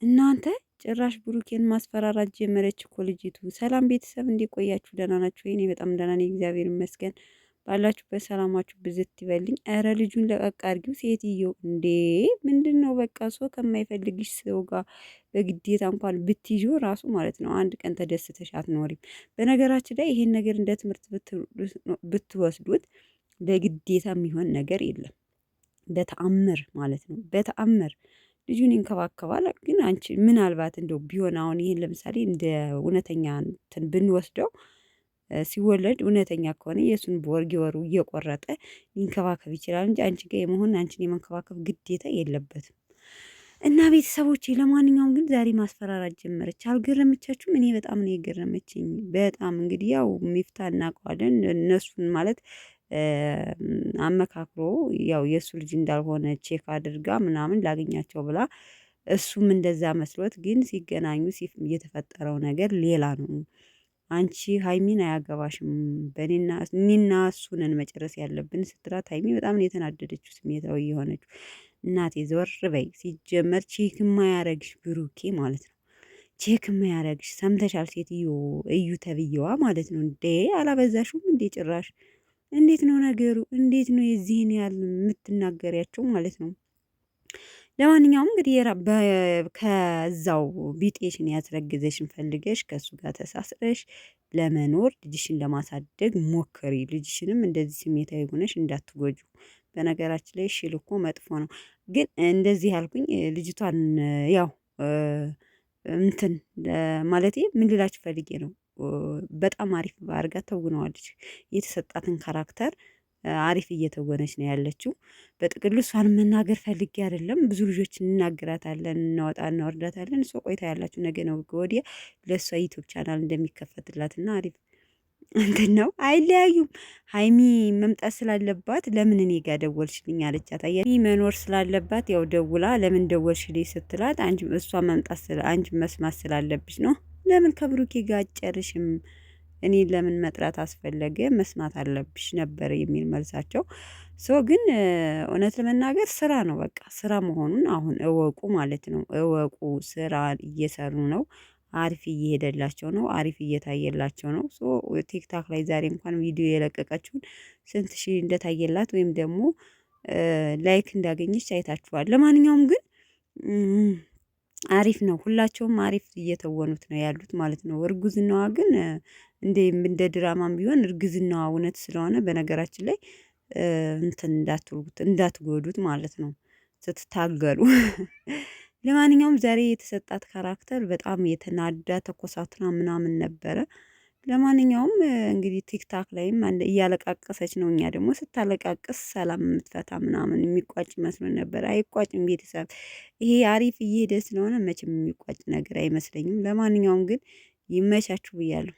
እናንተ ጭራሽ ብሩኬን ማስፈራራት ጀመረች እኮ ልጅቱ። ሰላም ቤተሰብ እንዴት ቆያችሁ? ደህና ናችሁ? እኔ በጣም ደህና ነኝ፣ እግዚአብሔር ይመስገን። ባላችሁበት ሰላማችሁ ብዝት ይበልኝ። ኧረ ልጁን ለቀቅ አድርጊው ሴትዮ። እንዴ ምንድን ነው? በቃ ሰው ከማይፈልግሽ ሰው ጋር በግዴታ እንኳን ብትይዥ ራሱ ማለት ነው አንድ ቀን ተደስተሽ አትኖሪም። በነገራችን ላይ ይሄን ነገር እንደ ትምህርት ብትወስዱት በግዴታ የሚሆን ነገር የለም። በተአምር ማለት ነው በተአምር ልጁን ይንከባከባል። ግን አንቺ ምናልባት እንደው ቢሆን አሁን ይሄን ለምሳሌ እንደ እውነተኛ እንትን ብንወስደው ሲወለድ እውነተኛ ከሆነ የእሱን በወሩ እየቆረጠ ሊንከባከብ ይችላል እንጂ አንቺ ጋር የመሆን አንቺን የመንከባከብ ግዴታ የለበትም። እና ቤተሰቦቼ ለማንኛውም ግን ዛሬ ማስፈራራት ጀመረች። አልገረመቻችሁም? እኔ በጣም ነው የገረመችኝ። በጣም እንግዲህ ያው ሚፍታ እናውቀዋለን እነሱን ማለት አመካክሮ ያው የእሱ ልጅ እንዳልሆነ ቼክ አድርጋ ምናምን ላገኛቸው ብላ እሱም እንደዛ መስሎት ግን ሲገናኙ የተፈጠረው ነገር ሌላ ነው። አንቺ ሀይሚን አያገባሽም እኔና እሱ ነን መጨረስ ያለብን ስትላት ሀይሚ በጣም ነው የተናደደችው፣ ስሜታዊ የሆነችው። እናቴ ዘወር በይ። ሲጀመር ቼክ የማያረግሽ ብሩኬ ማለት ነው። ቼክ የማያረግሽ ሰምተሻል? ሴትዮ እዩ ተብዬዋ ማለት ነው። እንዴ አላበዛሹም እንዴ ጭራሽ? እንዴት ነው ነገሩ? እንዴት ነው የዚህን ያህል የምትናገሪያቸው ማለት ነው? ለማንኛውም እንግዲህ ከዛው ቢጤሽን ያስረግዘሽን ፈልገሽ ከእሱ ጋር ተሳስረሽ ለመኖር ልጅሽን ለማሳደግ ሞክሪ። ልጅሽንም እንደዚህ ስሜታዊ ሆነሽ እንዳትጎጁ። በነገራችን ላይ ሽል እኮ መጥፎ ነው። ግን እንደዚህ ያልኩኝ ልጅቷን ያው እንትን ማለቴ ምን ልላችሁ ፈልጌ ነው፣ በጣም አሪፍ አድርጋ ተውነዋለች። የተሰጣትን ካራክተር አሪፍ እየተወነች ነው ያለችው። በጥቅሉ እሷን መናገር ፈልጌ አይደለም። ብዙ ልጆች እንናገራታለን፣ እናወጣ እናወርዳታለን። እሷ ቆይታ ያላችሁ ነገ ነው ወዲያ ለእሷ ዩቱብ ቻናል እንደሚከፈትላትና አሪፍ እንትን ነው። አይለያዩም። ሀይሚ መምጣት ስላለባት ለምን እኔ ጋር ደወልሽልኝ አለቻት። ሀይሚ መኖር ስላለባት ያው ደውላ ለምን ደወልሽልኝ ስትላት እሷ መምጣት አንቺ መስማት ስላለብሽ ነው። ለምን ከብሩኬ ጋር አጨርሽም? እኔ ለምን መጥራት አስፈለገ? መስማት አለብሽ ነበር የሚል መልሳቸው። ግን እውነት ለመናገር ስራ ነው፣ በቃ ስራ መሆኑን አሁን እወቁ ማለት ነው። እወቁ፣ ስራ እየሰሩ ነው። አሪፍ እየሄደላቸው ነው። አሪፍ እየታየላቸው ነው። ቲክታክ ላይ ዛሬ እንኳን ቪዲዮ የለቀቀችውን ስንት ሺህ እንደታየላት ወይም ደግሞ ላይክ እንዳገኘች አይታችኋል። ለማንኛውም ግን አሪፍ ነው። ሁላቸውም አሪፍ እየተወኑት ነው ያሉት ማለት ነው። እርጉዝናዋ ግን እንደ ድራማም ቢሆን እርግዝናዋ እውነት ስለሆነ በነገራችን ላይ እንትን እንዳትጎዱት ማለት ነው ስትታገሉ። ለማንኛውም ዛሬ የተሰጣት ካራክተር በጣም የተናዳ ተኮሳትራ ምናምን ነበረ። ለማንኛውም እንግዲህ ቲክታክ ላይም እያለቃቀሰች ነው። እኛ ደግሞ ስታለቃቅስ ሰላም የምትፈታ ምናምን የሚቋጭ መስሎን ነበር። አይቋጭም ቤተሰብ። ይሄ አሪፍ እየሄደ ስለሆነ መቼም የሚቋጭ ነገር አይመስለኝም። ለማንኛውም ግን ይመቻችሁ ብያለሁ።